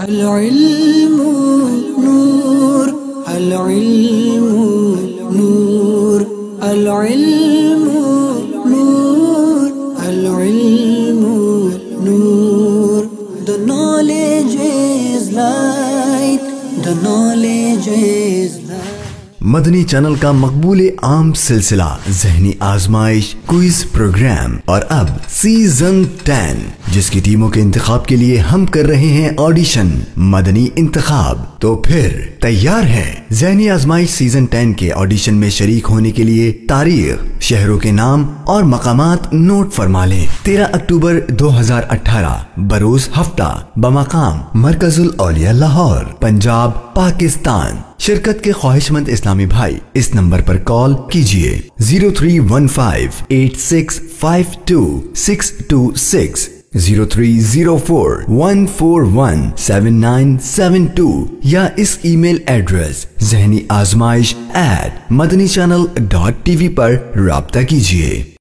العلم نور العلم نور العلم نور العلم نور The knowledge is light, the knowledge is light. Madani channel کا مقبول عام سلسلہ ذہنی آزمائش کوئز پروگرام اور اب سیزن 10 جس کی ٹیموں کے انتخاب کے لیے ہم کر رہے ہیں آڈیشن مدنی انتخاب. تو پھر تیار ہے ذہنی آزمائش سیزن 10 کے آڈیشن میں شریک ہونے کے لیے تاریخ شہروں کے نام اور مقامات نوٹ فرما لیں. 13 اکتوبر 2018 بروز ہفتہ بمقام مرکز الاولیاء لاہور پنجاب پاکستان. شرکت کے خواہش مند اسلامی بھائی اس نمبر پر کال کیجئے 0315865226 0304141792 یا اس ای میل ایڈریس ذہنی آزمائش @madanichannel.tv پر رابطہ کیجئے.